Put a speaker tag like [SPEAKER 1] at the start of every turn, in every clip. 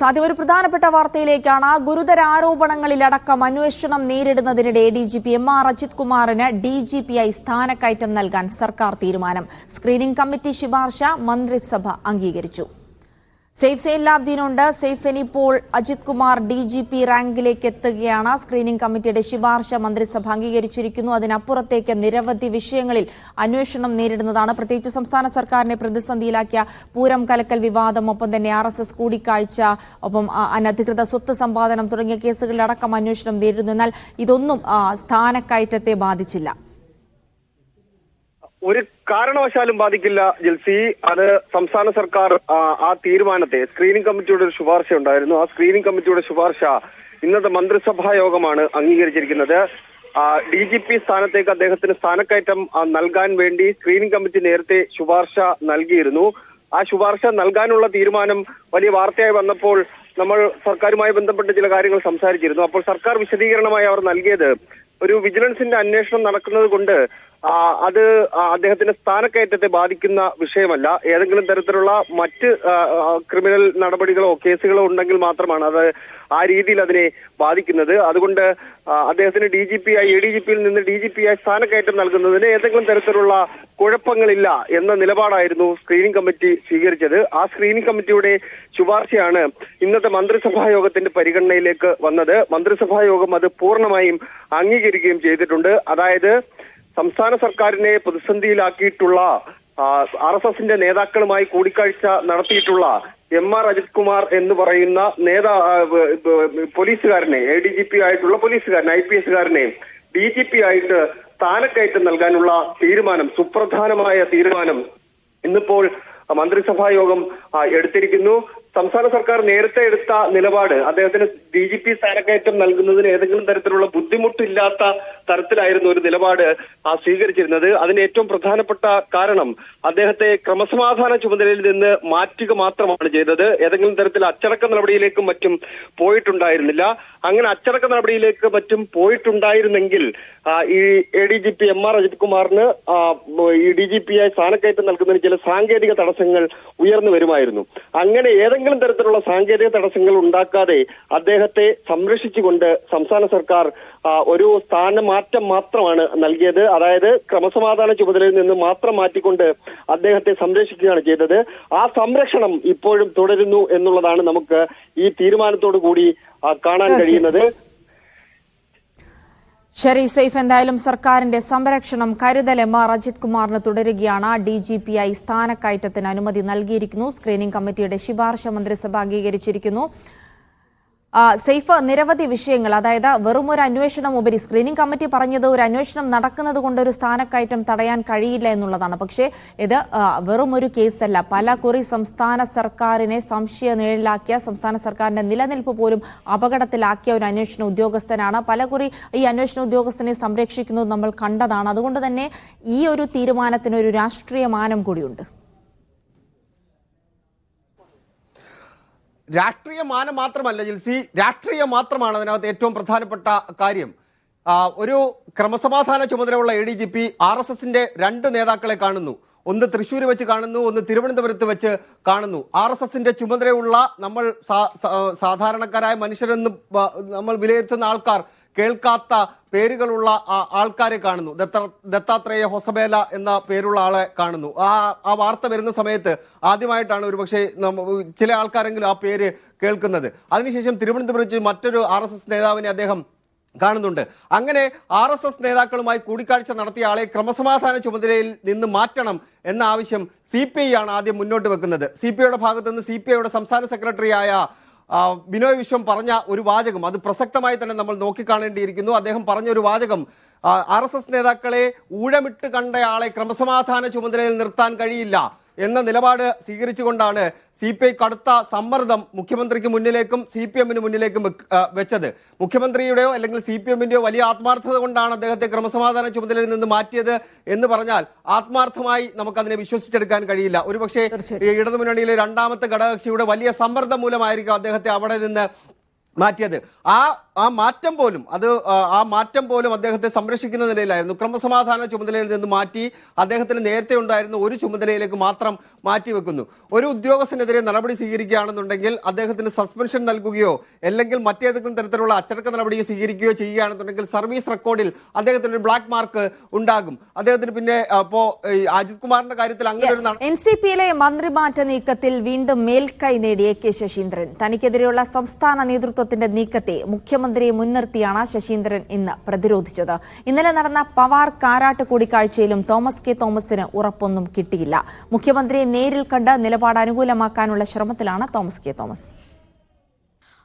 [SPEAKER 1] ആദ്യം ഒരു പ്രധാനപ്പെട്ട വാർത്തയിലേക്കാണ്. ഗുരുതര ആരോപണങ്ങളിലടക്കം അന്വേഷണം നേരിടുന്നതിനിടെ ഡിജിപി എം.ആർ. അജിത് കുമാറിന് ഡിജിപിയായി സ്ഥാനക്കയറ്റം നൽകാൻ സർക്കാർ തീരുമാനം. സ്ക്രീനിംഗ് കമ്മിറ്റി ശുപാർശ മന്ത്രിസഭ അംഗീകരിച്ചു. സെയ്ഫ് സൈനുലാബ്ദീനുണ്ട്. സെയ്ഫ്, ഇപ്പോൾ അജിത് കുമാർ ഡിജിപി റാങ്കിലേക്ക് എത്തുകയാണ്. സ്ക്രീനിംഗ് കമ്മിറ്റിയുടെ ശുപാർശ മന്ത്രിസഭ അംഗീകരിച്ചിരിക്കുന്നു. അതിനപ്പുറത്തേക്ക് നിരവധി വിഷയങ്ങളിൽ അന്വേഷണം നേരിടുന്നതാണ്. പ്രത്യേകിച്ച് സംസ്ഥാന സർക്കാരിനെ പ്രതിസന്ധിയിലാക്കിയ പൂരം കലക്കൽ വിവാദം, ഒപ്പം തന്നെ RSS കൂടിക്കാഴ്ച, ഒപ്പം അനധികൃത സ്വത്ത് സമ്പാദനം തുടങ്ങിയ കേസുകളിലടക്കം അന്വേഷണം നേരിടുന്നു. എന്നാൽ ഇതൊന്നും സ്ഥാനക്കയറ്റത്തെ ബാധിച്ചില്ല.
[SPEAKER 2] ഒരു കാരണവശാലും ബാധിക്കില്ല ജിൽസി. അത് സംസ്ഥാന സർക്കാർ ആ തീരുമാനത്തെ, സ്ക്രീനിംഗ് കമ്മിറ്റിയുടെ ഒരു ശുപാർശ ഉണ്ടായിരുന്നു. ആ സ്ക്രീനിംഗ് കമ്മിറ്റിയുടെ ശുപാർശ ഇന്നത്തെ മന്ത്രിസഭാ യോഗമാണ് അംഗീകരിച്ചിരിക്കുന്നത്. DGP സ്ഥാനത്തേക്ക് അദ്ദേഹത്തിന് സ്ഥാനക്കയറ്റം നൽകാൻ വേണ്ടി സ്ക്രീനിംഗ് കമ്മിറ്റി നേരത്തെ ശുപാർശ നൽകിയിരുന്നു. ആ ശുപാർശ നൽകാനുള്ള തീരുമാനം വലിയ വാർത്തയായി വന്നപ്പോൾ നമ്മൾ സർക്കാരുമായി ബന്ധപ്പെട്ട് ചില കാര്യങ്ങൾ സംസാരിച്ചിരുന്നു. അപ്പോൾ സർക്കാർ വിശദീകരണമായി അവർ നൽകിയത്, ഒരു വിജിലൻസിന്റെ അന്വേഷണം നടക്കുന്നത് കൊണ്ട് അത് അദ്ദേഹത്തിന്റെ സ്ഥാനക്കയറ്റത്തെ ബാധിക്കുന്ന വിഷയമല്ല. ഏതെങ്കിലും തരത്തിലുള്ള മറ്റ് ക്രിമിനൽ നടപടികളോ കേസുകളോ ഉണ്ടെങ്കിൽ മാത്രമാണ് അത് ആ രീതിയിൽ അതിനെ ബാധിക്കുന്നത്. അതുകൊണ്ട് അദ്ദേഹത്തിന് ADGP-യിൽ നിന്ന് DGP-യായി സ്ഥാനക്കയറ്റം നൽകുന്നതിന് ഏതെങ്കിലും തരത്തിലുള്ള കുഴപ്പങ്ങളില്ല എന്ന നിലപാടായിരുന്നു സ്ക്രീനിംഗ് കമ്മിറ്റി സ്വീകരിച്ചത്. ആ സ്ക്രീനിംഗ് കമ്മിറ്റിയുടെ ശുപാർശയാണ് ഇന്നത്തെ മന്ത്രിസഭാ യോഗത്തിന്റെ പരിഗണനയിലേക്ക് വന്നത്. മന്ത്രിസഭാ യോഗം അത് പൂർണ്ണമായും അംഗീകരിക്കുകയും ചെയ്തിട്ടുണ്ട്. അതായത് സംസ്ഥാന സർക്കാരിനെ പ്രതിസന്ധിയിലാക്കിയിട്ടുള്ള RSSന്റെ നേതാക്കളുമായി കൂടിക്കാഴ്ച നടത്തിയിട്ടുള്ള എം.ആർ. അജിത് കുമാർ എന്ന് പറയുന്ന പോലീസുകാരനെ, ADGP ആയിട്ടുള്ള പോലീസുകാരനെ, IPS-കാരനെ DGP ആയിട്ട് സ്ഥാനക്കയറ്റം നൽകാനുള്ള തീരുമാനം, സുപ്രധാനമായ തീരുമാനം ഇന്നിപ്പോൾ മന്ത്രിസഭാ യോഗം എടുത്തിരിക്കുന്നു. സംസ്ഥാന സർക്കാർ നേരത്തെ എടുത്ത നിലപാട്, അദ്ദേഹത്തിന് DGP സ്ഥാനക്കയറ്റം നൽകുന്നതിന് ഏതെങ്കിലും തരത്തിലുള്ള ബുദ്ധിമുട്ടില്ലാത്ത തരത്തിലായിരുന്നു ഒരു നിലപാട് സ്വീകരിച്ചിരുന്നത്. അതിന് ഏറ്റവും പ്രധാനപ്പെട്ട കാരണം അദ്ദേഹത്തെ ക്രമസമാധാന ചുമതലയിൽ നിന്ന് മാറ്റുക മാത്രമാണ് ചെയ്തത്. ഏതെങ്കിലും തരത്തിൽ അച്ചടക്ക നടപടിയിലേക്കും മറ്റും പോയിട്ടുണ്ടായിരുന്നില്ല. അങ്ങനെ അച്ചടക്ക നടപടിയിലേക്ക് മറ്റും പോയിട്ടുണ്ടായിരുന്നെങ്കിൽ ഈ ADGP എം.ആർ. അജിത് കുമാറിന് ഈ DGP-യായി സ്ഥാനക്കയറ്റം നൽകുന്നതിന് ചില സാങ്കേതിക തടസ്സങ്ങൾ ഉയർന്നു വരുമായിരുന്നു. അങ്ങനെ ഏതെങ്കിലും തരത്തിലുള്ള സാങ്കേതിക തടസ്സങ്ങൾ ഉണ്ടാക്കാതെ അദ്ദേഹത്തെ സംരക്ഷിച്ചുകൊണ്ട് സംസ്ഥാന സർക്കാർ ഒരു സ്ഥാനമാറ്റം മാത്രമാണ് നൽകിയത്. അതായത് ക്രമസമാധാന ചുമതലയിൽ നിന്ന് മാത്രം മാറ്റിക്കൊണ്ട് അദ്ദേഹത്തെ സംരക്ഷിക്കുകയാണ് ചെയ്തത്. ആ സംരക്ഷണം ഇപ്പോഴും തുടരുന്നു എന്നുള്ളതാണ് നമുക്ക് ഈ തീരുമാനത്തോടു കൂടി കാണാൻ കഴിയുന്നത്.
[SPEAKER 1] ശരി സെയ്ഫ്, എന്തായാലും സർക്കാരിന്റെ സംരക്ഷണം, കരുതൽ എം.ആർ. അജിത് കുമാറിന് തുടരുകയാണ്. DGP-യായി സ്ഥാനക്കയറ്റത്തിന് അനുമതി നൽകിയിരിക്കുന്നു. സ്ക്രീനിംഗ് കമ്മിറ്റിയുടെ ശുപാർശ മന്ത്രിസഭ അംഗീകരിച്ചിരിക്കുന്നു. സെയ്ഫ്, നിരവധി വിഷയങ്ങൾ, അതായത് വെറും ഒരു അന്വേഷണം ഉപരി, സ്ക്രീനിംഗ് കമ്മിറ്റി പറഞ്ഞത് ഒരു അന്വേഷണം നടക്കുന്നത് കൊണ്ട് ഒരു സ്ഥാനക്കയറ്റം തടയാൻ കഴിയില്ല എന്നുള്ളതാണ്. പക്ഷേ ഇത് വെറും ഒരു കേസല്ല. പലകുറി സംസ്ഥാന സർക്കാരിനെ സംശയ നിഴലിലാക്കിയ, സംസ്ഥാന സർക്കാരിന്റെ നിലനിൽപ്പ് പോലും അപകടത്തിലാക്കിയ ഒരു അന്വേഷണ ഉദ്യോഗസ്ഥനാണ്. പലകുറി ഈ അന്വേഷണ ഉദ്യോഗസ്ഥനെ സംരക്ഷിക്കുന്നത് നമ്മൾ കണ്ടതാണ്. അതുകൊണ്ട് തന്നെ ഈ ഒരു തീരുമാനത്തിന് ഒരു രാഷ്ട്രീയ മാനം കൂടിയുണ്ട്.
[SPEAKER 3] രാഷ്ട്രീയ മാനം മാത്രമല്ല ജിൽസി, രാഷ്ട്രീയം മാത്രമാണ് അതിനകത്ത് ഏറ്റവും പ്രധാനപ്പെട്ട കാര്യം. ഒരു ക്രമസമാധാന ചുമതലയുള്ള ADGP RSSന്റെ രണ്ട് നേതാക്കളെ കാണുന്നു. ഒന്ന് തൃശ്ശൂർ വെച്ച് കാണുന്നു, ഒന്ന് തിരുവനന്തപുരത്ത് വെച്ച് കാണുന്നു. RSSന്റെ ചുമതലയുള്ള നമ്മൾ സാധാരണക്കാരായ മനുഷ്യരെന്ന് നമ്മൾ വിലയിരുത്തുന്ന ആൾക്കാർ കേൾക്കാത്ത പേരുകളുള്ള ആൾക്കാരെ കാണുന്നു. ദത്താത്രേയ ഹൊസബേല എന്ന പേരുള്ള ആളെ കാണുന്നു. ആ വാർത്ത വരുന്ന സമയത്ത് ആദ്യമായിട്ടാണ് ഒരുപക്ഷെ ചില ആൾക്കാരെങ്കിലും ആ പേര് കേൾക്കുന്നത്. അതിനുശേഷം തിരുവനന്തപുരത്ത് മറ്റൊരു RSS നേതാവിനെ അദ്ദേഹം കാണുന്നുണ്ട്. അങ്ങനെ RSS നേതാക്കളുമായി കൂടിക്കാഴ്ച നടത്തിയ ആളെ ക്രമസമാധാന ചുമതലയിൽ നിന്ന് മാറ്റണം എന്ന ആവശ്യം CPI ആണ് ആദ്യം മുന്നോട്ട് വെക്കുന്നത്. CPIയുടെ ഭാഗത്ത് നിന്ന് CPIയുടെ സംസ്ഥാന സെക്രട്ടറിയായ ബിനോയ് വിശ്വം പറഞ്ഞ ഒരു വാചകം, അത് പ്രസക്തമായി തന്നെ നമ്മൾ നോക്കിക്കാണേണ്ടിയിരിക്കുന്നു. അദ്ദേഹം പറഞ്ഞ ഒരു വാചകം, RSS നേതാക്കളെ ഊഴമിട്ട് കണ്ടയാളെ ക്രമസമാധാന ചുമതലയിൽ നിർത്താൻ കഴിയില്ല എന്ന നിലപാട് സ്വീകരിച്ചുകൊണ്ടാണ് CPI കടുത്ത സമ്മർദ്ദം മുഖ്യമന്ത്രിക്ക് മുന്നിലേക്കും CPM-ന് മുന്നിലേക്കും വെച്ചത്. മുഖ്യമന്ത്രിയുടെയോ അല്ലെങ്കിൽ CPM-ന്റെയോ വലിയ ആത്മാർത്ഥത കൊണ്ടാണ് അദ്ദേഹത്തെ ക്രമസമാധാന ചുമതലയിൽ നിന്ന് മാറ്റിയത് എന്ന് പറഞ്ഞാൽ ആത്മാർത്ഥമായി നമുക്കതിനെ വിശ്വസിച്ചെടുക്കാൻ കഴിയില്ല. ഒരുപക്ഷെ ഇടതുമുന്നണിയിലെ രണ്ടാമത്തെ ഘടകകക്ഷിയുടെ വലിയ സമ്മർദ്ദം മൂലമായിരിക്കും അദ്ദേഹത്തെ അവിടെ നിന്ന് മാറ്റിയത്. ആ മാറ്റം പോലും അദ്ദേഹത്തെ സംരക്ഷിക്കുന്ന നിലയിലായിരുന്നു. ക്രമസമാധാന ചുമതലയിൽ നിന്ന് മാറ്റി അദ്ദേഹത്തിന് നേരത്തെ ഉണ്ടായിരുന്ന ഒരു ചുമതലയിലേക്ക് മാത്രം മാറ്റിവെക്കുന്നു. ഒരു ഉദ്യോഗസ്ഥനെതിരെ നടപടി സ്വീകരിക്കുകയാണെന്നുണ്ടെങ്കിൽ അദ്ദേഹത്തിന് സസ്പെൻഷൻ നൽകുകയോ അല്ലെങ്കിൽ മറ്റേതെങ്കിലും തരത്തിലുള്ള അച്ചടക്ക നടപടിയോ സ്വീകരിക്കുകയോ ചെയ്യുകയാണെന്നുണ്ടെങ്കിൽ സർവീസ് റെക്കോർഡിൽ അദ്ദേഹത്തിന് ഒരു ബ്ലാക്ക് മാർക്ക് ഉണ്ടാകും. അദ്ദേഹത്തിന് പിന്നെ ഇപ്പോ അജിത് കുമാറിന്റെ കാര്യത്തിൽ അങ്ങനെ ഒരു
[SPEAKER 1] NCP-യിലെ മന്ത്രിമാറ്റ നീക്കത്തിൽ വീണ്ടും മേൽക്കൈ നേടി AK ശശീന്ദ്രൻ. തനിക്കെതിരെയുള്ള സംസ്ഥാന നേതൃത്വത്തിന്റെ നീക്കത്തെ മുഖ്യമന്ത്രിയെ മുൻനിർത്തിയാണ് ശശീന്ദ്രൻ ഇന്ന് പ്രതിരോധിച്ചത്. ഇന്നലെ നടന്ന പവാർ കാരാട്ട് കൂടിക്കാഴ്ചയിലും തോമസ് കെ തോമസിന് ഉറപ്പൊന്നും കിട്ടിയില്ല. മുഖ്യമന്ത്രിയെ നേരിൽ കണ്ട് നിലപാട് അനുകൂലമാക്കാനുള്ള ശ്രമത്തിലാണ് തോമസ് കെ തോമസ്.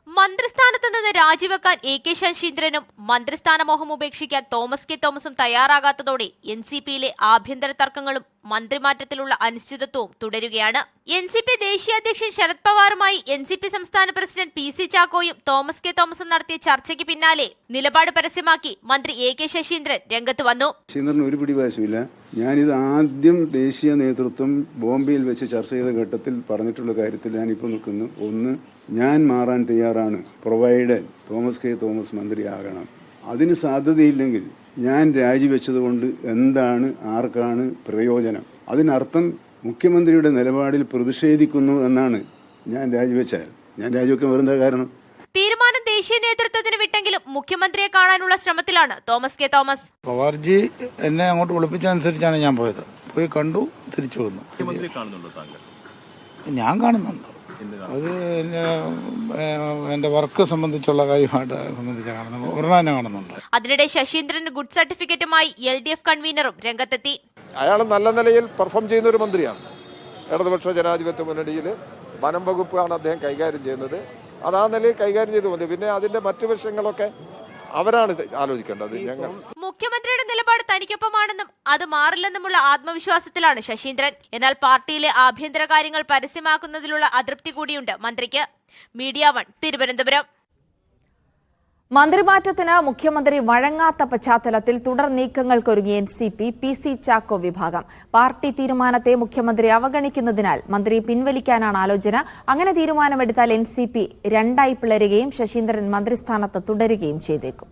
[SPEAKER 4] മന്ത്രിസ്ഥാനത്ത് നിന്ന് രാജിവെക്കാൻ AK ശശീന്ദ്രനും മന്ത്രിസ്ഥാനമോഹം ഉപേക്ഷിക്കാൻ തോമസ് കെ തോമസും തയ്യാറാകാത്തതോടെ NCP-യിലെ ആഭ്യന്തര തർക്കങ്ങളും മന്ത്രിമാറ്റത്തിലുള്ള അനിശ്ചിതത്വവും തുടരുകയാണ്. NCP ദേശീയ അധ്യക്ഷൻ ശരത് പവാറുമായി NCP സംസ്ഥാന പ്രസിഡന്റ് PC ചാക്കോയും തോമസ് കെ തോമസും നടത്തിയ ചർച്ചയ്ക്ക് പിന്നാലെ നിലപാട് പരസ്യമാക്കി മന്ത്രി AK ശശീന്ദ്രൻ രംഗത്ത് വന്നു.
[SPEAKER 5] ശശീന്ദ്രൻ ഒരു പിടിവാശമില്ല. ഞാനിത് ആദ്യം ദേശീയ നേതൃത്വം ബോംബെയിൽ വെച്ച് ചർച്ച ചെയ്ത ഘട്ടത്തിൽ പറഞ്ഞിട്ടുള്ള കാര്യത്തിൽ ഞാനിപ്പോൾ നിൽക്കുന്നു. ഒന്ന്, ഞാൻ മാറാൻ തയ്യാറാണ്, പ്രൊവൈഡ് തോമസ് കെ തോമസ് മന്ത്രിയാകണം. അതിന് സാധ്യതയില്ലെങ്കിൽ ഞാൻ രാജിവെച്ചതുകൊണ്ട് എന്താണ്, ആർക്കാണ് പ്രയോജനം? അതിനർത്ഥം മുഖ്യമന്ത്രിയുടെ നിലപാടിൽ പ്രതിഷേധിക്കുന്നു എന്നാണ്. ഞാൻ രാജിവെക്കാൻ വരുന്ന കാരണം
[SPEAKER 4] തീരുമാനം ദേശീയ നേതൃത്വത്തിന് വിട്ടെങ്കിലും മുഖ്യമന്ത്രിയെ കാണാനുള്ള ശ്രമത്തിലാണ് തോമസ് കെ തോമസ്.
[SPEAKER 6] പവാർജി എന്നെ അങ്ങോട്ട് വിളിപ്പിച്ചനുസരിച്ചാണ് ഞാൻ പോയത്. പോയി കണ്ടു, തിരിച്ചു വന്നു. ഞാൻ കാണുന്നുണ്ട്. അത് എന്റെ വർക്ക് സംബന്ധിച്ചുള്ള കാര്യമായിട്ട് സംബന്ധിച്ചാണ് ഒരെണ്ണം കാണുന്നുണ്ട്.
[SPEAKER 4] അതിനിടെ ശശീന്ദ്രന് ഗുഡ് സർട്ടിഫിക്കറ്റുമായി LDF കൺവീനറും രംഗത്തെത്തി.
[SPEAKER 7] അയാൾ നല്ല നിലയിൽ പെർഫോം ചെയ്യുന്ന ഒരു മന്ത്രിയാണ്. ഇടതുപക്ഷ ജനാധിപത്യ മുന്നണിയിൽ വനം വകുപ്പാണ് അദ്ദേഹം കൈകാര്യം ചെയ്യുന്നത്. അത് ആ നിലയിൽ കൈകാര്യം ചെയ്തു മതി. പിന്നെ അതിന്റെ മറ്റു വിഷയങ്ങളൊക്കെ അവരാണ് ആലോചിക്കേണ്ടത്. ഞങ്ങൾ
[SPEAKER 4] മുഖ്യമന്ത്രിയുടെ നിലപാട് തനിക്കൊപ്പമാണെന്നും അത് മാറില്ലെന്നുമുള്ള ആത്മവിശ്വാസത്തിലാണ് ശശീന്ദ്രൻ. എന്നാൽ പാർട്ടിയിലെ ആഭ്യന്തര കാര്യങ്ങൾ പരസ്യമാക്കുന്നതിലുള്ള അതൃപ്തി കൂടിയുണ്ട് മന്ത്രിക്ക്. മീഡിയ 1 തിരുവനന്തപുരം.
[SPEAKER 1] മന്ത്രിമാറ്റത്തിന് മുഖ്യമന്ത്രി വഴങ്ങാത്ത പശ്ചാത്തലത്തിൽ തുടർ നീക്കങ്ങൾക്കൊരുങ്ങി NCP PC ചാക്കോ വിഭാഗം. പാർട്ടി തീരുമാനത്തെ മുഖ്യമന്ത്രി അവഗണിക്കുന്നതിനാൽ മന്ത്രിയെ പിൻവലിക്കാനാണ് ആലോചന. അങ്ങനെ തീരുമാനമെടുത്താൽ NCP രണ്ടായി പിളരുകയും ശശീന്ദ്രൻ മന്ത്രിസ്ഥാനത്ത് തുടരുകയും ചെയ്തേക്കും.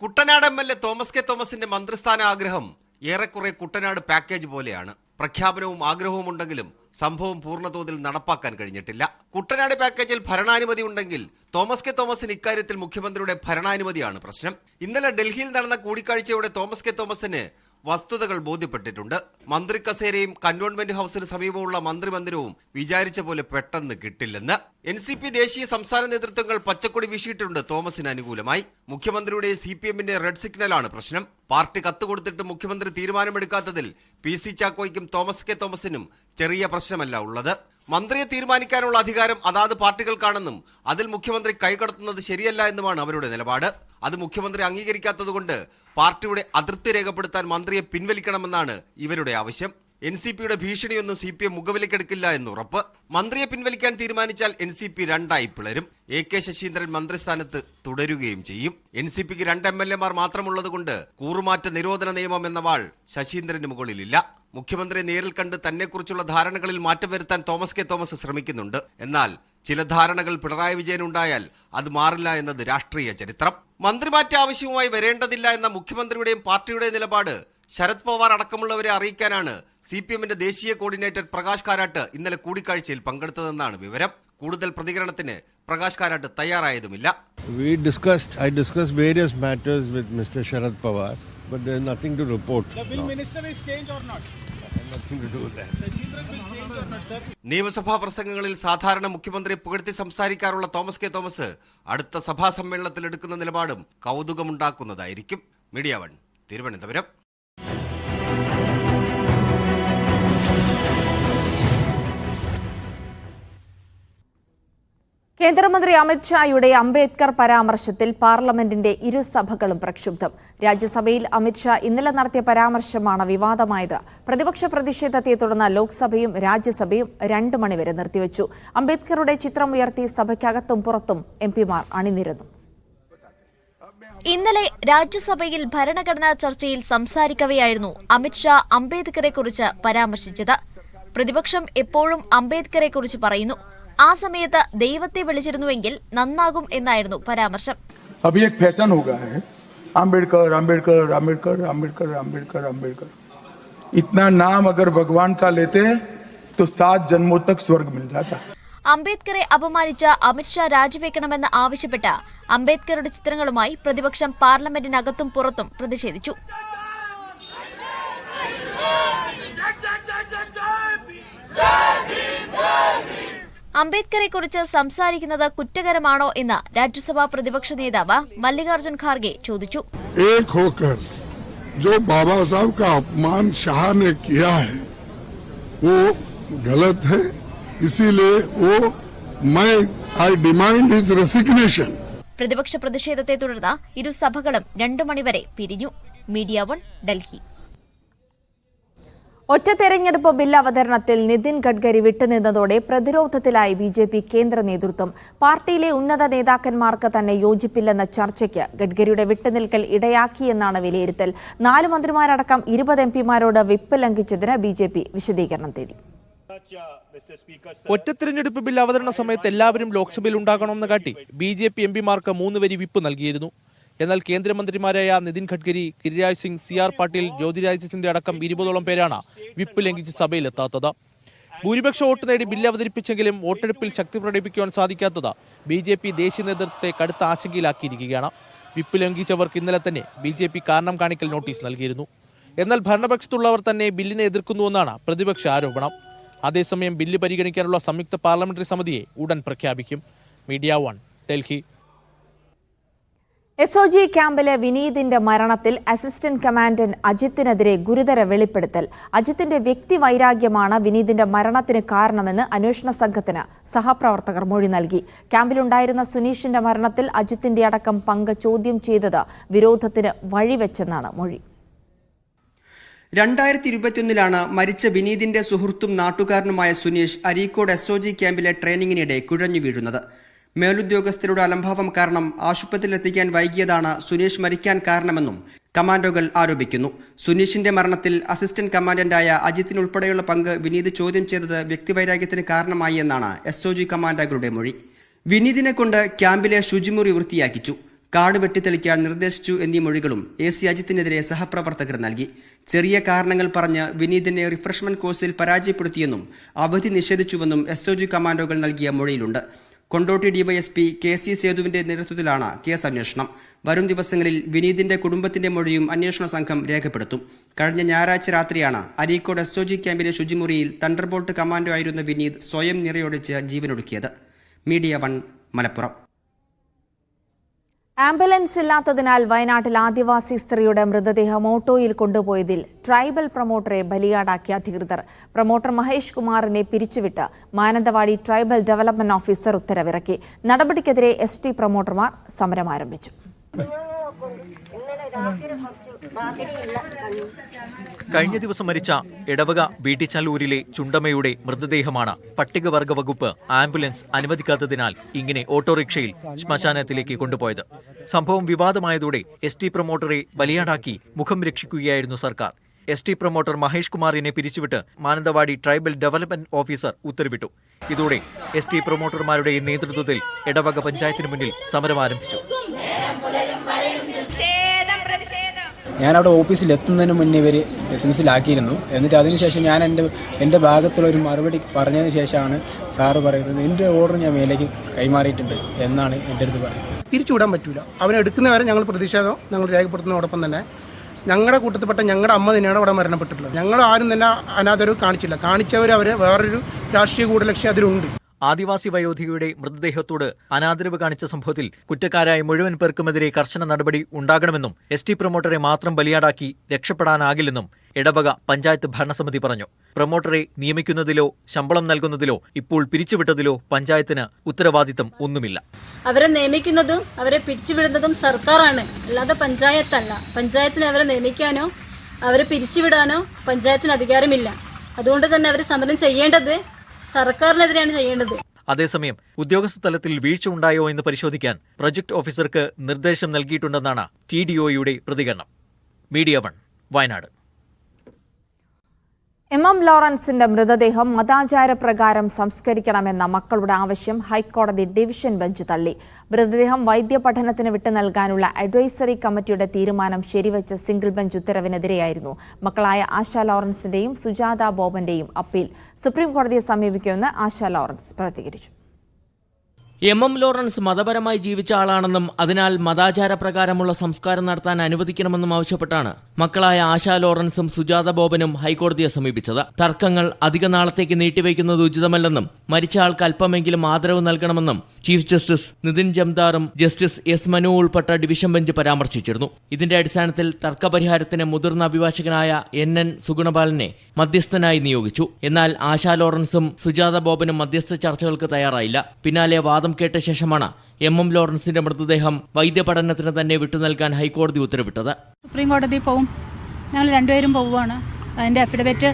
[SPEAKER 3] കുട്ടനാട് MLA തോമസ് കെ തോമസിന്റെ മന്ത്രിസ്ഥാന ആഗ്രഹം ഏറെക്കുറെ കുട്ടനാട് പാക്കേജ് പോലെയാണ്. പ്രഖ്യാപനവും ആഗ്രഹവും ഉണ്ടെങ്കിലും സംഭവം പൂർണ്ണതോതിൽ നടപ്പാക്കാൻ കഴിഞ്ഞിട്ടില്ല. കുട്ടനാട് പാക്കേജിൽ ഭരണാനുമതി ഉണ്ടെങ്കിൽ തോമസ് കെ തോമസിന് ഇക്കാര്യത്തിൽ മുഖ്യമന്ത്രിയുടെ ഭരണാനുമതിയാണ് പ്രശ്നം. ഇന്നലെ ഡൽഹിയിൽ നടന്ന കൂടിക്കാഴ്ചയോടെ തോമസ് കെ തോമസിന് വസ്തുതകൾ ബോധ്യപ്പെട്ടിട്ടുണ്ട്. മന്ത്രി കസേരയും കന്റോൺമെന്റ് ഹൌസിന് സമീപമുള്ള മന്ത്രിമന്ദിരവും വിചാരിച്ച പോലെ പെട്ടെന്ന് കിട്ടില്ലെന്ന് NCP ദേശീയ സംസ്ഥാന നേതൃത്വങ്ങൾ പച്ചക്കൊടി വീശിയിട്ടുണ്ട് തോമസിന് അനുകൂലമായി. മുഖ്യമന്ത്രിയുടെ CPM-ന്റെ റെഡ് സിഗ്നലാണ് പ്രശ്നം. പാർട്ടി കത്തുകൊടുത്തിട്ട് മുഖ്യമന്ത്രി തീരുമാനമെടുക്കാത്തതിൽ PC ചാക്കോയ്ക്കും തോമസ് കെ തോമസിനും ചെറിയ പ്രശ്നമല്ല ഉള്ളത്. മന്ത്രിയെ തീരുമാനിക്കാനുള്ള അധികാരം അതാത് പാർട്ടികൾക്കാണെന്നും അതിൽ മുഖ്യമന്ത്രി കൈകടത്തുന്നത് ശരിയല്ല എന്നുമാണ് അവരുടെ നിലപാട്. അത് മുഖ്യമന്ത്രി അംഗീകരിക്കാത്തതുകൊണ്ട് പാർട്ടിയുടെ അതൃപ്തി രേഖപ്പെടുത്താൻ മന്ത്രിയെ പിൻവലിക്കണമെന്നാണ് ഇവരുടെ ആവശ്യം. NCP-യുടെ ഭീഷണിയൊന്നും CPM മുഖവിലക്കെടുക്കില്ല എന്നുറപ്പ്. മന്ത്രിയെ പിൻവലിക്കാൻ തീരുമാനിച്ചാൽ NCP രണ്ടായി പിളരും. AK ശശീന്ദ്രൻ മന്ത്രിസ്ഥാനത്ത് തുടരുകയും ചെയ്യും. NCPക്ക് 2 MLA-മാർ മാത്രമുള്ളതുകൊണ്ട് കൂറുമാറ്റ നിരോധന നിയമം എന്ന വാൾ ശശീന്ദ്രന് മുകളിലില്ല. മുഖ്യമന്ത്രിയെ നേരിൽ കണ്ട് തന്നെക്കുറിച്ചുള്ള ധാരണകളിൽ മാറ്റം വരുത്താൻ തോമസ് കെ തോമസ് ശ്രമിക്കുന്നുണ്ട്. എന്നാൽ ചില ധാരണകൾ പിണറായി വിജയനുണ്ടായാൽ അത് മാറില്ല എന്നത് രാഷ്ട്രീയ ചരിത്രം. മന്ത്രിമാറ്റ ആവശ്യവുമായി വരേണ്ടതില്ല എന്ന മുഖ്യമന്ത്രിയുടെയും പാർട്ടിയുടെയും നിലപാട് ശരത് പവാർ അടക്കമുള്ളവരെ അറിയിക്കാനാണ് CPM-ന്റെ ദേശീയ കോർഡിനേറ്റർ പ്രകാശ് കാരാട്ട് ഇന്നലെ കൂടിക്കാഴ്ചയിൽ പങ്കെടുത്തതെന്നാണ് വിവരം. കൂടുതൽ പ്രതികരണത്തിന് Prakash Karat തയ്യാറായതുമില്ല.
[SPEAKER 8] I discussed various matters with Mr. Sharad Pawar, but there is nothing to report.
[SPEAKER 9] The Will Minister is changed or not?
[SPEAKER 8] Nothing to do with that.
[SPEAKER 9] Shashindran will change or not, sir?
[SPEAKER 3] നിയമസഭാ പ്രസംഗങ്ങളിൽ സാധാരണ മുഖ്യമന്ത്രിയെ പുകഴ്ത്തി സംസാരിക്കാറുള്ള Thomas K Thomas അടുത്ത സഭാ സമ്മേളനത്തിൽ എടുക്കുന്ന നിലപാടും കൗതുകമുണ്ടാക്കുന്നതായിരിക്കും. Media 1 Thiruvananthapuram.
[SPEAKER 1] കേന്ദ്രമന്ത്രി അമിത്ഷായുടെ അംബേദ്കർ പരാമർശത്തിൽ പാർലമെന്റിന്റെ ഇരുസഭകളും പ്രക്ഷുബ്ധം. രാജ്യസഭയിൽ അമിത്ഷാ ഇന്നലെ നടത്തിയ പരാമർശമാണ് വിവാദമായത്. പ്രതിപക്ഷ പ്രതിഷേധത്തെ തുടർന്ന് ലോക്സഭയും രാജ്യസഭയും 2 മണിവരെ നിർത്തിവച്ചു. അംബേദ്കറുടെ ചിത്രം ഉയർത്തി സഭയ്ക്കകത്തും പുറത്തും MP-മാർ അണിനിരന്നു.
[SPEAKER 10] ഇന്നലെ രാജ്യസഭയിൽ ഭരണഘടനാ ചർച്ചയിൽ സംസാരിക്കവെയായിരുന്നു അമിത്ഷാ അംബേദ്കറെ കുറിച്ച് പരാമർശിച്ചത്. പ്രതിപക്ഷം എപ്പോഴും അംബേദ്കറെ കുറിച്ച് പറയുന്നു. ആ സമയത്ത് ദൈവത്തെ വിളിച്ചിരുന്നുവെങ്കിൽ നന്നാകും എന്നായിരുന്നു പരാമർശം.
[SPEAKER 6] अभी एक फैशन हो गया है, आम्बेडकर आम्बेडकर आम्बेडकर आम्बेडकर आम्बेडकर आम्बेडकर. इतना नाम अगर भगवान का लेते तो 7 जन्मों तक स्वर्ग मिल जाता.
[SPEAKER 10] അംബേദ്കറെ അപമാനിച്ച അമിത്ഷാ രാജിവെക്കണമെന്ന് ആവശ്യപ്പെട്ട് അംബേദ്കറുടെ ചിത്രങ്ങളുമായി പ്രതിപക്ഷം പാർലമെന്റിനകത്തും പുറത്തും പ്രതിഷേധിച്ചു. അംബേദ്കറെക്കുറിച്ച് സംസാരിക്കുന്നത് കുറ്റകരമാണോ എന്ന് രാജ്യസഭാ പ്രതിപക്ഷ നേതാവ് മല്ലികാർജ്ജുൻ ഖാർഗെ ചോദിച്ചു.
[SPEAKER 8] एक होकर जो बाबा साहब का अपमान शाह ने किया है वो गलत है, इसीलिए वो I demand his resignation.
[SPEAKER 10] പ്രതിപക്ഷ പ്രതിഷേധത്തെ തുടർന്ന് ഇരു സഭകളും 2 മണിവരെ പിരിഞ്ഞു. മീഡിയ 1 ഡൽഹി.
[SPEAKER 1] ഒറ്റ തെരഞ്ഞെടുപ്പ് ബിൽ അവതരണത്തിൽ നിതിൻ ഗഡ്കരി വിട്ടുനിന്നതോടെ പ്രതിരോധത്തിലായി ബി.ജെ.പി. കേന്ദ്ര നേതൃത്വം. പാർട്ടിയിലെ ഉന്നത നേതാക്കന്മാർക്ക് തന്നെ യോജിപ്പില്ലെന്ന ചർച്ചയ്ക്ക് ഗഡ്കരിയുടെ വിട്ടുനിൽക്കൽ ഇടയാക്കിയെന്നാണ് വിലയിരുത്തൽ. 4 മന്ത്രിമാരടക്കം 20 എംപിമാരോട് വിപ്പ് ലംഘിച്ചതിന് ബി.ജെ.പി. വിശദീകരണം തേടി.
[SPEAKER 11] ഒറ്റ തിരഞ്ഞെടുപ്പ് ബിൽ അവതരണ സമയത്ത് എല്ലാവരും ലോക്സഭയിൽ ഉണ്ടാകണമെന്ന് കാട്ടി ബി.ജെ.പി. എംപിമാർക്ക് 3 വരി വിപ്പ് നൽകിയിരുന്നു. എന്നാൽ കേന്ദ്രമന്ത്രിമാരായ നിതിൻ ഗഡ്കരി, ഗിരിരാജ് സിംഗ്, CR പാട്ടീൽ, ജ്യോതിരാദിത്യ സിന്ധ്യ അടക്കം 20ഓളം പേരാണ് വിപ്പ് ലംഘിച്ച് സഭയിലെത്താത്തത്. ഭൂരിപക്ഷ വോട്ട് നേടി ബില്ല് അവതരിപ്പിച്ചെങ്കിലും വോട്ടെടുപ്പിൽ ശക്തി പ്രകടിപ്പിക്കുവാൻ സാധിക്കാത്തത് ബി.ജെ.പി. ദേശീയ നേതൃത്വത്തെ കടുത്ത ആശങ്കയിലാക്കിയിരിക്കുകയാണ്. വിപ്പ് ലംഘിച്ചവർക്ക് ഇന്നലെ തന്നെ ബി.ജെ.പി. കാരണം കാണിക്കൽ നോട്ടീസ് നൽകിയിരുന്നു. എന്നാൽ ഭരണപക്ഷത്തുള്ളവർ തന്നെ ബില്ലിനെ എതിർക്കുന്നുവെന്നാണ് പ്രതിപക്ഷ ആരോപണം. അതേസമയം ബില്ല് പരിഗണിക്കാനുള്ള സംയുക്ത പാർലമെന്ററി സമിതിയെ ഉടൻ പ്രഖ്യാപിക്കും. മീഡിയ 1 ഡൽഹി.
[SPEAKER 1] SOG ക്യാമ്പിലെ വിനീതിന്റെ മരണത്തിൽ അസിസ്റ്റന്റ് കമാൻഡന്റ് അജിത്തിനെതിരെ ഗുരുതര വെളിപ്പെടുത്തൽ. അജിത്തിന്റെ വ്യക്തിവൈരാഗ്യമാണ് വിനീതിന്റെ മരണത്തിന് കാരണമെന്ന് അന്വേഷണ സംഘത്തിന് സഹപ്രവർത്തകർ മൊഴി നൽകി. ക്യാമ്പിലുണ്ടായിരുന്ന സുനീഷിന്റെ മരണത്തിൽ അജിത്തിന്റെ അടക്കം പങ്ക് ചോദ്യം ചെയ്തത് വിരോധത്തിന് വഴിവെച്ചെന്നാണ് മൊഴി.
[SPEAKER 12] 2021 മരിച്ച വിനീതിന്റെ സുഹൃത്തും നാട്ടുകാരനുമായ സുനീഷ് അരീക്കോട് SOG ക്യാമ്പിലെ ട്രെയിനിങ്ങിനിടെ കുഴഞ്ഞു വീഴുന്നത്. മേലുദ്യോഗസ്ഥരുടെ അലംഭാവം കാരണം ആശുപത്രിയിലെത്തിക്കാൻ വൈകിയതാണ് സുനീഷ് മരിക്കാൻ കാരണമെന്നും കമാൻഡോകൾ ആരോപിക്കുന്നു. സുനീഷിന്റെ മരണത്തിൽ അസിസ്റ്റന്റ് കമാൻഡന്റായ അജിത്തിനുൾപ്പെടെയുള്ള പങ്ക് വിനീത് ചോദ്യം ചെയ്തത് വ്യക്തിവൈരാഗ്യത്തിന് കാരണമായി എന്നാണ് SOG കമാൻഡോകളുടെ മൊഴി. വിനീതിനെ കൊണ്ട് ക്യാമ്പിലെ ശുചിമുറി വൃത്തിയാക്കിച്ചു, കാട് വെട്ടിത്തെളിക്കാൻ നിർദ്ദേശിച്ചു എന്നീ മൊഴികളും AC അജിത്തിനെതിരെ സഹപ്രവർത്തകർ നൽകി. ചെറിയ കാരണങ്ങൾ പറഞ്ഞ് വിനീതിനെ റിഫ്രഷ്മെന്റ് കോഴ്സിൽ പരാജയപ്പെടുത്തിയെന്നും അവധി നിഷേധിച്ചുവെന്നും SOG കമാൻഡോകൾ നൽകിയ മൊഴിയിലുണ്ട്. കൊണ്ടോട്ടി DYSP KC സേതുവിന്റെ നേതൃത്വത്തിലാണ് കേസ് അന്വേഷണം. വരും ദിവസങ്ങളിൽ വിനീതിന്റെ കുടുംബത്തിന്റെ മൊഴിയും അന്വേഷണ സംഘം രേഖപ്പെടുത്തും. കഴിഞ്ഞ ഞായറാഴ്ച രാത്രിയാണ് അരീക്കോട് SOG ക്യാമ്പിലെ ശുചിമുറിയിൽ തണ്ടർബോൾട്ട് കമാൻഡോ ആയിരുന്ന വിനീത് സ്വയം നിറയൊടിച്ച് ജീവനൊടുക്കിയത്. മീഡിയ 1 മലപ്പുറം.
[SPEAKER 1] ആംബുലൻസ് ഇല്ലാത്തതിനാൽ വയനാട്ടിൽ ആദിവാസി സ്ത്രീയുടെ മൃതദേഹം ഓട്ടോയിൽ കൊണ്ടുപോയതിൽ ട്രൈബൽ പ്രൊമോട്ടറെ ബലിയാടാക്കിയ അധികൃതർ. പ്രൊമോട്ടർ മഹേഷ് കുമാറിനെ പിരിച്ചുവിട്ട് മാനന്തവാടി ട്രൈബൽ ഡെവലപ്മെന്റ് ഓഫീസർ ഉത്തരവിറക്കി. നടപടിക്കെതിരെ ST പ്രൊമോട്ടർമാർ സമരം ആരംഭിച്ചു.
[SPEAKER 13] കഴിഞ്ഞ ദിവസം മരിച്ച എടവക ബീട്ടിച്ചല്ലൂരിലെ ചുണ്ടമ്മയുടെ മൃതദേഹമാണ് പട്ടികവർഗ വകുപ്പ് ആംബുലൻസ് അനുവദിക്കാത്തതിനാൽ ഇങ്ങനെ ഓട്ടോറിക്ഷയിൽ ശ്മശാനത്തിലേക്ക് കൊണ്ടുപോയത്. സംഭവം വിവാദമായതോടെ ST പ്രൊമോട്ടറെ ബലിയാടാക്കി മുഖം രക്ഷിക്കുകയായിരുന്നു സർക്കാർ. ST പ്രൊമോട്ടർ മഹേഷ് കുമാറിനെ പിരിച്ചുവിട്ട് മാനന്തവാടി ട്രൈബൽ ഡെവലപ്മെന്റ് ഓഫീസർ ഉത്തരവിട്ടു. ഇതോടെ ST പ്രൊമോട്ടർമാരുടെ നേതൃത്വത്തിൽ എടവക പഞ്ചായത്തിന് മുന്നിൽ സമരം ആരംഭിച്ചു.
[SPEAKER 14] ഞാനവിടെ ഓഫീസിൽ എത്തുന്നതിന് മുന്നേ ഇവർ SMS-ലാക്കിയിരുന്നു. എന്നിട്ട് അതിനുശേഷം ഞാൻ എൻ്റെ ഭാഗത്തുള്ളൊരു മറുപടി പറഞ്ഞതിന് ശേഷമാണ് സാറ് പറയുന്നത് എൻ്റെ ഓർഡർ ഞാൻ മേലേക്ക് കൈമാറിയിട്ടുണ്ട് എന്നാണ് എൻ്റെ അടുത്ത് പറയുന്നത്.
[SPEAKER 15] പിരിച്ചുവിടാൻ പറ്റില്ല. അവനെ എടുക്കുന്നവരെ ഞങ്ങൾ പ്രതിഷേധം ഞങ്ങൾ രേഖപ്പെടുത്തുന്നതോടൊപ്പം തന്നെ ഞങ്ങളുടെ കൂട്ടത്തിൽപ്പെട്ട ഞങ്ങളുടെ അമ്മ തന്നെയാണ് അവിടെ മരണപ്പെട്ടിട്ടുള്ളത്. ഞങ്ങൾ ആരും തന്നെ അനാഥരവ് കാണിച്ചില്ല. കാണിച്ചവർ വേറൊരു രാഷ്ട്രീയ ഗൂഢലക്ഷ്യം അതിലുണ്ട്.
[SPEAKER 13] ആദിവാസി വയോധികയുടെ മൃതദേഹത്തോട് അനാദരവ് കാണിച്ച സംഭവത്തിൽ കുറ്റക്കാരായ മുഴുവൻ പേർക്കുമെതിരെ കർശന നടപടി ഉണ്ടാകണമെന്നും ST പ്രൊമോട്ടറെ മാത്രം ബലിയാടാക്കി രക്ഷപ്പെടാനാകില്ലെന്നും എടവക പഞ്ചായത്ത് ഭരണസമിതി പറഞ്ഞു. പ്രൊമോട്ടറെ നിയമിക്കുന്നതിലോ ശമ്പളം നൽകുന്നതിലോ ഇപ്പോൾ പിരിച്ചുവിട്ടതിലോ പഞ്ചായത്തിന് ഉത്തരവാദിത്തം ഒന്നുമില്ല.
[SPEAKER 16] അവരെ നിയമിക്കുന്നതും അവരെ പിരിച്ചുവിടുന്നതും സർക്കാരാണ്, അല്ലാതെ പഞ്ചായത്തല്ല. പഞ്ചായത്തിന് അവരെ നിയമിക്കാനോ അവരെ പിരിച്ചുവിടാനോ പഞ്ചായത്തിന് അധികാരമില്ല. അതുകൊണ്ട് തന്നെ അവർ സമരം ചെയ്യേണ്ടത് സർക്കാരിനെതിരെയാണ് ചെയ്യേണ്ടത്.
[SPEAKER 13] അതേസമയം ഉദ്യോഗസ്ഥ തലത്തിൽ വീഴ്ച ഉണ്ടായോ എന്ന് പരിശോധിക്കാൻ പ്രൊജക്ട് ഓഫീസർക്ക് നിർദ്ദേശം നൽകിയിട്ടുണ്ടെന്നാണ് TDOയുടെ പ്രതികരണം. മീഡിയ 1 വയനാട്.
[SPEAKER 1] എം ലോറൻസിന്റെ മൃതദേഹം മതാചാരപ്രകാരം സംസ്കരിക്കണമെന്ന മക്കളുടെ ആവശ്യം ഹൈക്കോടതി ഡിവിഷൻ ബെഞ്ച് തള്ളി. മൃതദേഹം വൈദ്യപഠനത്തിന് വിട്ടു നൽകാനുള്ള അഡ്വൈസറി കമ്മിറ്റിയുടെ തീരുമാനം ശരിവച്ച സിംഗിൾ ബെഞ്ച് ഉത്തരവിനെതിരെയായിരുന്നു മക്കളായ ആശ ലോറൻസിന്റെയും സുജാത ബോബന്റെയും അപ്പീൽ. സുപ്രീംകോടതിയെ സമീപിക്കുമെന്ന് ആശ ലോറൻസ് പ്രതികരിച്ചു.
[SPEAKER 17] എം ലോറൻസ് മതപരമായി ജീവിച്ച ആളാണെന്നും അതിനാൽ മതാചാരപ്രകാരമുള്ള സംസ്കാരം നടത്താൻ അനുവദിക്കണമെന്നും ആവശ്യപ്പെട്ടാണ് മക്കളായ ആശ ലോറൻസും സുജാത ബോബനും ഹൈക്കോടതിയെ സമീപിച്ചത്. തർക്കങ്ങൾ അധിക നാളത്തേക്ക് നീട്ടിവെക്കുന്നത് ഉചിതമല്ലെന്നും മരിച്ച ആൾക്ക് അല്പമെങ്കിലും ആദരവ് നൽകണമെന്നും ചീഫ് ജസ്റ്റിസ് നിതിൻ ജംദാറും ജസ്റ്റിസ് എസ് മനു ഉൾപ്പെട്ട ഡിവിഷൻ ബെഞ്ച് പരാമർശിച്ചിരുന്നു. ഇതിന്റെ അടിസ്ഥാനത്തിൽ തർക്കപരിഹാരത്തിന് മുതിർന്ന അഭിഭാഷകനായ NN സുഗുണപാലനെ മധ്യസ്ഥനായി നിയോഗിച്ചു. എന്നാൽ ആശ ലോറൻസും സുജാത ബോബനും മധ്യസ്ഥ ചർച്ചകൾക്ക് തയ്യാറായില്ല. പിന്നാലെ വാദം കേട്ട ശേഷമാണ് എം ലോറൻസിന്റെ മൃതദേഹം വൈദ്യപഠനത്തിന് തന്നെ വിട്ടു നൽകാൻ ഹൈക്കോടതി ഉത്തരവിട്ടത്.
[SPEAKER 18] സുപ്രീം കോടതി പോവും, ഞങ്ങൾ രണ്ടുപേരും പോവുകയാണ്. അതിന്റെ അഫിഡവിറ്റ്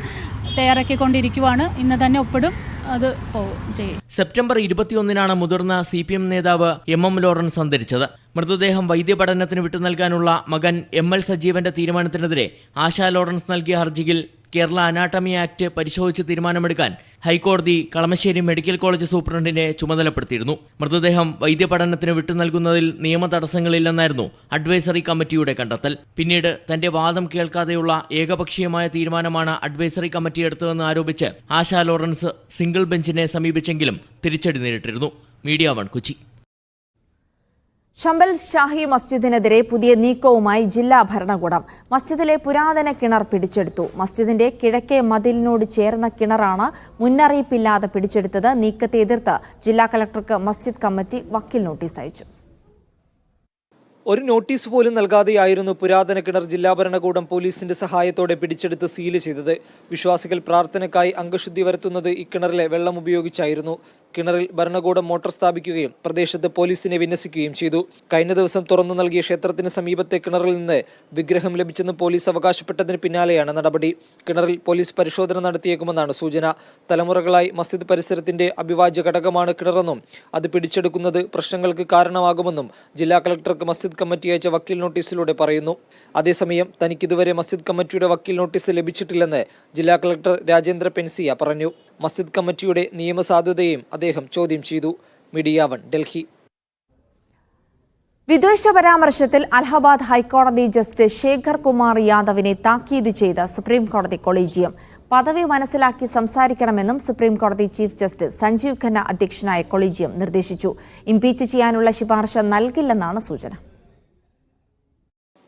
[SPEAKER 18] തയ്യാറാക്കിക്കൊണ്ടിരിക്കുവാണ്. ഇന്ന് തന്നെ ഒപ്പിടും, അത് ചെയ്യും.
[SPEAKER 17] സെപ്റ്റംബർ 21 മുതിർന്ന CPM നേതാവ് എം ലോറൻസ് അന്തരിച്ചത്. മൃതദേഹം വൈദ്യപഠനത്തിന് വിട്ടു നൽകാനുള്ള മകൻ ML സജീവന്റെ തീരുമാനത്തിനെതിരെ ആശ ലോറൻസ് നൽകിയ ഹർജിയിൽ കേരള അനാട്ടമി ആക്ട് പരിശോധിച്ച് തീരുമാനമെടുക്കാൻ ഹൈക്കോടതി കളമശ്ശേരി മെഡിക്കൽ കോളേജ് സൂപ്രണ്ടിനെ ചുമതലപ്പെടുത്തിയിരുന്നു. മൃതദേഹം വൈദ്യപഠനത്തിന് വിട്ടു നൽകുന്നതിൽ നിയമ തടസ്സങ്ങളില്ലെന്നായിരുന്നു അഡ്വൈസറി കമ്മിറ്റിയുടെ കണ്ടെത്തൽ. പിന്നീട് തന്റെ വാദം കേൾക്കാതെയുള്ള ഏകപക്ഷീയമായ തീരുമാനമാണ് അഡ്വൈസറി കമ്മിറ്റി എടുത്തതെന്ന് ആരോപിച്ച് ആശ ലോറൻസ് സിംഗിൾ ബെഞ്ചിനെ സമീപിച്ചെങ്കിലും തിരിച്ചടി നേരിട്ടിരുന്നു. മീഡിയ 1 കൊച്ചി.
[SPEAKER 1] ശംബൽ ഷാഹി മസ്ജിദിനെതിരെ പുതിയ നീക്കവുമായി ജില്ലാ ഭരണകൂടം. മസ്ജിദിലെ പുരാതന കിണർ പിടിച്ചെടുത്തു. മസ്ജിദിന്റെ കിഴക്കേ മതിലിനോട് ചേർന്ന കിണറാണ് മുന്നറിയിപ്പില്ലാതെ പിടിച്ചെടുത്തത്. നീക്കത്തെ എതിർത്ത് ജില്ലാ കളക്ടർക്ക് മസ്ജിദ് കമ്മിറ്റി വക്കീൽ നോട്ടീസ് അയച്ചു.
[SPEAKER 19] ഒരു നോട്ടീസ് പോലും നൽകാതെയായിരുന്നു പുരാതന കിണർ ജില്ലാ ഭരണകൂടം പോലീസിന്റെ സഹായത്തോടെ പിടിച്ചെടുത്ത് സീൽ ചെയ്തത്. വിശ്വാസികൾ പ്രാർത്ഥനയ്ക്കായി അംഗശുദ്ധി വരുത്തുന്നത് ഇക്കിണറിലെ വെള്ളം ഉപയോഗിച്ചായിരുന്നു. കിണറിൽ ഭരണകൂടം മോട്ടോർ സ്ഥാപിക്കുകയും പ്രദേശത്ത് പോലീസിനെ വിന്യസിക്കുകയും ചെയ്തു. കഴിഞ്ഞ ദിവസം തുറന്നു നൽകിയ ക്ഷേത്രത്തിന് സമീപത്തെ കിണറിൽ നിന്ന് വിഗ്രഹം ലഭിച്ചെന്ന് പോലീസ് അവകാശപ്പെട്ടതിന് പിന്നാലെയാണ് നടപടി. കിണറിൽ പോലീസ് പരിശോധന നടത്തിയേക്കുമെന്നാണ് സൂചന. തലമുറകളായി മസ്ജിദ് പരിസരത്തിന്റെ അവിഭാജ്യ ഘടകമാണ് കിണറെന്നും അത് പിടിച്ചെടുക്കുന്നത് പ്രശ്നങ്ങൾക്ക് കാരണമാകുമെന്നും ജില്ലാ കളക്ടർക്ക് മസ്ജിദ് കമ്മിറ്റി അയച്ച വക്കീൽ നോട്ടീസിലൂടെ പറയുന്നു. അതേസമയം തനിക്കിതുവരെ മസ്ജിദ് കമ്മിറ്റിയുടെ വക്കീൽ നോട്ടീസ് ലഭിച്ചിട്ടില്ലെന്ന് ജില്ലാ കളക്ടർ രാജേന്ദ്ര പെൻസിയ പറഞ്ഞു. മസ്ജിദ് കമ്മിറ്റിയുടെ നിയമസാധുതയും അദ്ദേഹം ചോദ്യം ചെയ്തു. മീഡിയ 1 ഡൽഹി.
[SPEAKER 1] വിദ്വേഷ പരാമർശത്തിൽ അലഹബാദ് ഹൈക്കോടതി ജസ്റ്റിസ് ശേഖർ കുമാർ യാദവിനെ താക്കീത് ചെയ്ത സുപ്രീംകോടതി കൊളീജിയം. പദവി മനസ്സിലാക്കി സംസാരിക്കണമെന്നും സുപ്രീംകോടതി ചീഫ് ജസ്റ്റിസ് സഞ്ജീവ് ഖന്ന അധ്യക്ഷനായ കൊളീജിയം നിർദ്ദേശിച്ചു. ഇംപീച്ച് ചെയ്യാനുള്ള ശുപാർശ നൽകില്ലെന്നാണ് സൂചന.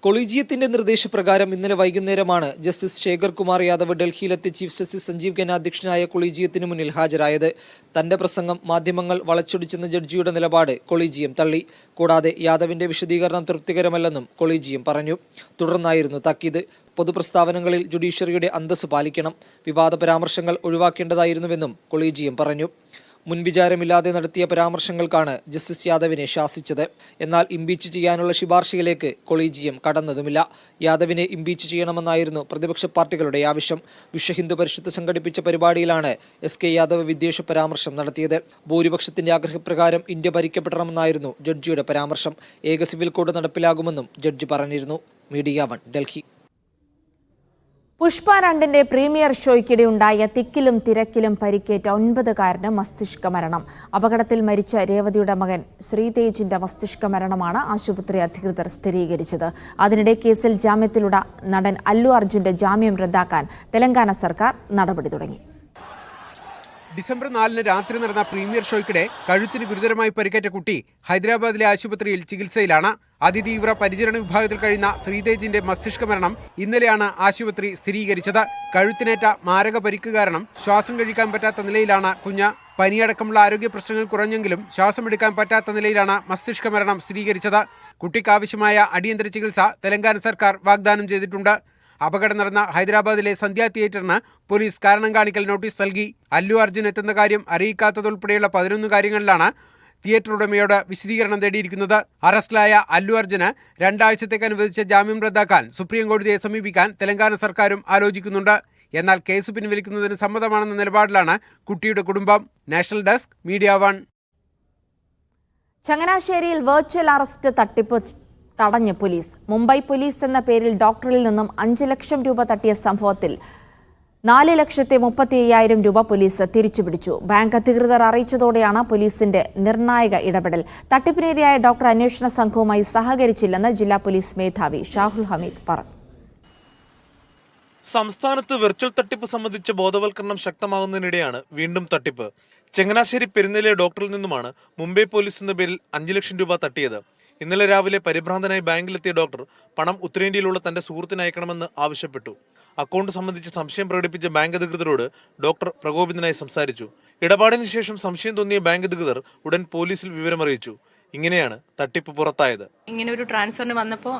[SPEAKER 19] കൊളീജിയത്തിന്റെ നിർദ്ദേശപ്രകാരം ഇന്നലെ വൈകുന്നേരമാണ് ജസ്റ്റിസ് ശേഖർ കുമാർ യാദവ് ഡൽഹിയിലെത്തി ചീഫ് ജസ്റ്റിസ് സഞ്ജീവ് ഖന്ന അധ്യക്ഷനായ കൊളീജിയത്തിന് മുന്നിൽ ഹാജരായത്. തന്റെ പ്രസംഗം മാധ്യമങ്ങൾ വളച്ചൊടിച്ചെന്ന ജഡ്ജിയുടെ നിലപാട് കൊളീജിയം തള്ളി. കൂടാതെ യാദവിന്റെ വിശദീകരണം തൃപ്തികരമല്ലെന്നും കൊളീജിയം പറഞ്ഞു. തുടർന്നായിരുന്നു താക്കീത്. പൊതുപ്രസ്താവനകളിൽ ജുഡീഷ്യറിയുടെ അന്തസ്സ് പാലിക്കണം, വിവാദ പരാമർശങ്ങൾ ഒഴിവാക്കേണ്ടതായിരുന്നുവെന്നും കൊളീജിയം പറഞ്ഞു. മുൻവിചാരമില്ലാതെ നടത്തിയ പരാമർശങ്ങൾക്കാണ് ജസ്റ്റിസ് യാദവിനെ ശാസിച്ചത്. എന്നാൽ ഇംപീച്ച് ചെയ്യാനുള്ള ശുപാർശയിലേക്ക് കൊളീജിയം കടന്നതുമില്ല. യാദവിനെ ഇംപീച്ച് ചെയ്യണമെന്നായിരുന്നു പ്രതിപക്ഷ പാർട്ടികളുടെ ആവശ്യം. വിശ്വ ഹിന്ദു പരിഷത്ത് സംഘടിപ്പിച്ച പരിപാടിയിലാണ് SK യാദവ് വിദ്വേഷ പരാമർശം നടത്തിയത്. ഭൂരിപക്ഷത്തിന്റെ ആഗ്രഹപ്രകാരം ഇന്ത്യ ഭരിക്കപ്പെടണമെന്നായിരുന്നു ജഡ്ജിയുടെ പരാമർശം. ഏക സിവിൽ കോഡ് നടപ്പിലാകുമെന്നും ജഡ്ജി പറഞ്ഞിരുന്നു. മീഡിയ 1 ഡൽഹി.
[SPEAKER 1] പുഷ്പ 2ന്റെ പ്രീമിയർ ഷോയ്ക്കിടെ ഉണ്ടായ തിക്കിലും തിരക്കിലും പരിക്കേറ്റ 9കാരന് മസ്തിഷ്ക മരണം. അപകടത്തിൽ മരിച്ച രേവതിയുടെ മകൻ ശ്രീതേജിന്റെ മസ്തിഷ്ക മരണമാണ് ആശുപത്രി അധികൃതർ സ്ഥിരീകരിച്ചത്. അതിനിടെ കേസിൽ ജാമ്യത്തിലുള്ള നടൻ അല്ലു അർജുന്റെ ജാമ്യം റദ്ദാക്കാൻ തെലങ്കാന സർക്കാർ നടപടി തുടങ്ങി.
[SPEAKER 20] ഡിസംബർ 4 രാത്രി നടന്ന പ്രീമിയർ ഷോയ്ക്കിടെ കഴുത്തിന് ഗുരുതരമായി പരിക്കേറ്റ കുട്ടി ഹൈദരാബാദിലെ ആശുപത്രിയിൽ ചികിത്സയിലാണ്. അതിതീവ്ര പരിചരണ വിഭാഗത്തിൽ കഴിയുന്ന ശ്രീതേജിന്റെ മസ്തിഷ്ക മരണം ഇന്നലെയാണ് ആശുപത്രി സ്ഥിരീകരിച്ചത്. കഴുത്തിനേറ്റ മാരക പരിക്ക് കാരണം ശ്വാസം കഴിക്കാൻ പറ്റാത്ത നിലയിലാണ് കുഞ്ഞ്. പനിയടക്കമുള്ള ആരോഗ്യ പ്രശ്നങ്ങൾ കുറഞ്ഞെങ്കിലും ശ്വാസമെടുക്കാൻ പറ്റാത്ത നിലയിലാണ് മസ്തിഷ്ക മരണം സ്ഥിരീകരിച്ചത്. കുട്ടിക്കാവശ്യമായ അടിയന്തര ചികിത്സ തെലങ്കാന സർക്കാർ വാഗ്ദാനം ചെയ്തിട്ടുണ്ട്. അപകടം നടന്ന ഹൈദരാബാദിലെ സന്ധ്യ തിയേറ്ററിന് പോലീസ് കാരണം കാണിക്കൽ നോട്ടീസ് നൽകി. അല്ലു അർജുൻ എത്തുന്ന കാര്യം അറിയിക്കാത്തതുൾപ്പെടെയുള്ള 11 കാര്യങ്ങളിലാണ് തിയേറ്റർ ഉടമയോട് വിശദീകരണം തേടിയിരിക്കുന്നത്. അറസ്റ്റിലായ അല്ലു അർജുന് 2 ആഴ്ചത്തേക്ക് അനുവദിച്ച ജാമ്യം റദ്ദാക്കാൻ സുപ്രീം കോടതിയെ സമീപിക്കാൻ തെലങ്കാന സർക്കാരും ആലോചിക്കുന്നുണ്ട്. എന്നാൽ കേസ് പിൻവലിക്കുന്നതിന് സമ്മതമാണെന്ന നിലപാടിലാണ് കുട്ടിയുടെ കുടുംബം. National desk media 1.
[SPEAKER 1] ചങ്ങനാശ്ശേരിയിൽ വെർച്വൽ അറസ്റ്റ് തട്ടിപ്പ് തടഞ്ഞ് പോലീസ്. മുംബൈ പോലീസ് എന്ന പേരിൽ ഡോക്ടറിൽ നിന്നും 5 ലക്ഷം രൂപ തട്ടിയ സംഭവത്തിൽ 4,35,000 രൂപ പോലീസ് തിരിച്ചുപിടിച്ചു. ബാങ്ക് അധികൃതർ അറിയിച്ചതോടെയാണ് പോലീസിന്റെ നിർണായക ഇടപെടൽ. തട്ടിപ്പിനിരയായ ഡോക്ടർ അന്വേഷണ സംഘവുമായി സഹകരിച്ചില്ലെന്ന് ജില്ലാ പോലീസ് മേധാവി ഷാഹുൽ ഹമീദ് പറഞ്ഞു.
[SPEAKER 11] സംസ്ഥാനത്ത് വെർച്വൽ തട്ടിപ്പ് സംബന്ധിച്ച ബോധവൽക്കരണം ശക്തമാകുന്നതിനിടെയാണ് വീണ്ടും തട്ടിപ്പ്. ചങ്ങനാശ്ശേരി പെരുന്നയിലെ ഡോക്ടറിൽ നിന്നുമാണ് മുംബൈ പോലീസ് എന്ന പേരിൽ 5 ലക്ഷം രൂപ തട്ടിയത്. ഇന്നലെ രാവിലെ പരിഭ്രാന്തനായി ബാങ്കിലെത്തിയ ഡോക്ടർ പണം ഉത്തരേന്ത്യയിലുള്ള തന്റെ സുഹൃത്തിന് അയക്കണമെന്ന് ആവശ്യപ്പെട്ടു. അക്കൗണ്ട് സംബന്ധിച്ച് സംശയം പ്രകടിപ്പിച്ച ബാങ്ക് അധികൃതരോട് ഡോക്ടർ പ്രകോപിതനായി സംസാരിച്ചു. ഇടപാടിന് ശേഷം സംശയം തോന്നിയ ബാങ്ക് അധികൃതർ ഉടൻ പോലീസിൽ വിവരമറിയിച്ചു. ഇങ്ങനെയാണ് തട്ടിപ്പ് പുറത്തായത്.
[SPEAKER 21] ഇങ്ങനെ ഒരു ട്രാൻസ്ഫറിന് വന്നപ്പോൾ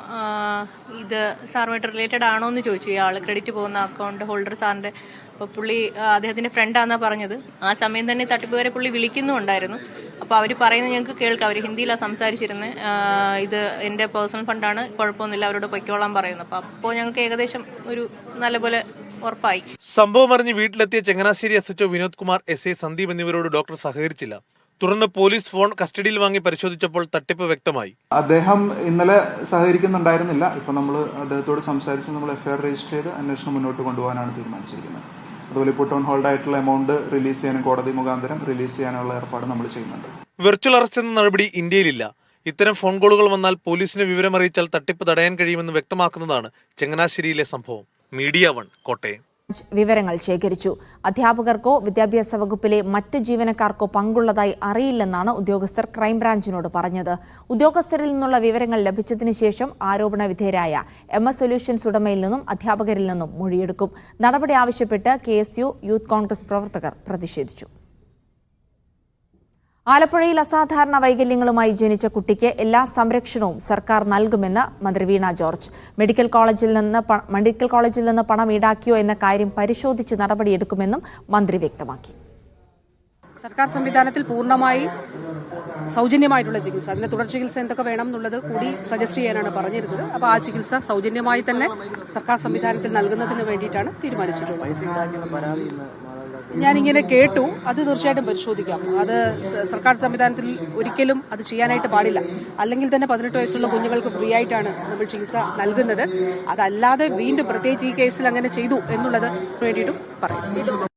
[SPEAKER 21] ഇത് സാറുമായിട്ട് റിലേറ്റഡ് ആണോ എന്ന് ചോദിച്ചു. ഇയാൾ ക്രെഡിറ്റ് പോകുന്ന അക്കൗണ്ട് ഹോൾഡർ സാറിന്റെ. അപ്പോൾ പുള്ളി അദ്ദേഹത്തിന്റെ ഫ്രണ്ടാന്നാ പറഞ്ഞത്. ആ സമയം തന്നെ തട്ടിപ്പുകാരെ പുള്ളി വിളിക്കുന്നുണ്ടായിരുന്നു. അപ്പോൾ അവർ പറയുന്നത് ഞങ്ങൾക്ക് കേൾക്കാം. അവർ ഹിന്ദിയിലാണ് സംസാരിച്ചിരുന്നത്. ഇത് എൻ്റെ പേഴ്സണൽ ഫണ്ടാണ്, കുഴപ്പമൊന്നുമില്ല, അവരോട് പൊയ്ക്കോളാൻ പറയുന്നു. അപ്പോൾ ഞങ്ങൾക്ക് ഏകദേശം ഒരു നല്ലപോലെ ഉറപ്പായി.
[SPEAKER 11] സംഭവം അറിഞ്ഞ് വീട്ടിലെത്തിയ ചങ്ങനാശ്ശേരി SHO വിനോദ് കുമാർ, SA സന്ദീപ് എന്നിവരോട് ഡോക്ടർ സഹകരിച്ചില്ല. തുടർന്ന് പോലീസ് ഫോൺ കസ്റ്റഡിയിൽ വാങ്ങി പരിശോധിച്ചപ്പോൾ തട്ടിപ്പ് വ്യക്തമായി.
[SPEAKER 22] അദ്ദേഹം ഇന്നലെ സഹകരിക്കുന്നുണ്ടായിരുന്നില്ല. ഇപ്പൊ നമ്മൾ അദ്ദേഹത്തോട് സംസാരിച്ച് നമ്മൾ FIR രജിസ്റ്റർ ചെയ്ത് അന്വേഷണം മുന്നോട്ട് കൊണ്ടുപോകാനാണ് തീരുമാനിച്ചിരിക്കുന്നത്. അതുപോലെ ഇപ്പോൾ ടൗൺ ഹോൾഡ് ആയിട്ടുള്ള എമൗണ്ട് റിലീസ് ചെയ്യാനും കോടതി മുഖാന്തരം റിലീസ് ചെയ്യാനുള്ള ഏർപ്പാട് നമ്മൾ ചെയ്യുന്നുണ്ട്.
[SPEAKER 11] വെർച്വൽ അറസ്റ്റ് എന്ന നടപടി ഇന്ത്യയിലില്ല. ഇത്തരം ഫോൺ കോളുകൾ വന്നാൽ പോലീസിനെ വിവരമറിയിച്ചാൽ തട്ടിപ്പ് തടയാൻ കഴിയുമെന്ന് വ്യക്തമാക്കുന്നതാണ് ചങ്ങനാശ്ശേരിയിലെ സംഭവം. മീഡിയ 1 കോട്ടയം.
[SPEAKER 1] വിവരങ്ങൾ ശേഖരിച്ചു. അധ്യാപകർക്കോ വിദ്യാഭ്യാസ വകുപ്പിലെ മറ്റ് ജീവനക്കാർക്കോ പങ്കുള്ളതായി അറിയില്ലെന്നാണ് ഉദ്യോഗസ്ഥർ ക്രൈംബ്രാഞ്ചിനോട് പറഞ്ഞത്. ഉദ്യോഗസ്ഥരിൽ നിന്നുള്ള വിവരങ്ങൾ ലഭിച്ചതിനു ശേഷം ആരോപണ വിധേയരായ MS സൊല്യൂഷൻസ് ഉടമയിൽ നിന്നും അധ്യാപകരിൽ നിന്നും മൊഴിയെടുക്കും. നടപടി ആവശ്യപ്പെട്ട് KSU യൂത്ത് കോൺഗ്രസ് പ്രവർത്തകർ പ്രതിഷേധിച്ചു. ആലപ്പുഴയിൽ അസാധാരണ വൈകല്യങ്ങളുമായി ജനിച്ച കുട്ടിക്ക് എല്ലാ സംരക്ഷണവും സർക്കാർ നൽകുമെന്ന് മന്ത്രി വീണ ജോർജ്. മെഡിക്കൽ കോളേജിൽ നിന്ന് പണം ഈടാക്കിയോ എന്ന കാര്യം പരിശോധിച്ച് നടപടിയെടുക്കുമെന്നും മന്ത്രി വ്യക്തമാക്കി.
[SPEAKER 23] സർക്കാർ സംവിധാനത്തിൽ പൂർണ്ണമായി സൗജന്യമായിട്ടുള്ള ചികിത്സ, അതിന് തുടർ ചികിത്സ എന്തൊക്കെ വേണം എന്നുള്ളത് കൂടി സജസ്റ്റ് ചെയ്യാനാണ് പറഞ്ഞിരുന്നത്. അപ്പോൾ ആ ചികിത്സ സൗജന്യമായി തന്നെ സർക്കാർ സംവിധാനത്തിൽ നൽകുന്നതിന് വേണ്ടിയിട്ടാണ് തീരുമാനിച്ചിട്ടുള്ളത്. ഞാനിങ്ങനെ കേട്ടു, അത് തീർച്ചയായിട്ടും പരിശോധിക്കാം. അത് സർക്കാർ സംവിധാനത്തിൽ ഒരിക്കലും അത് ചെയ്യാനായിട്ട് പാടില്ല. അല്ലെങ്കിൽ തന്നെ 18 വയസ്സുള്ള കുഞ്ഞുങ്ങൾക്ക് ഫ്രീ ആയിട്ടാണ് നമ്മൾ ചികിത്സ നൽകുന്നത്. അതല്ലാതെ വീണ്ടും പ്രത്യേകിച്ച് ഈ കേസിൽ അങ്ങനെ ചെയ്തു എന്നുള്ളത് വേണ്ടിയിട്ടും പറയും.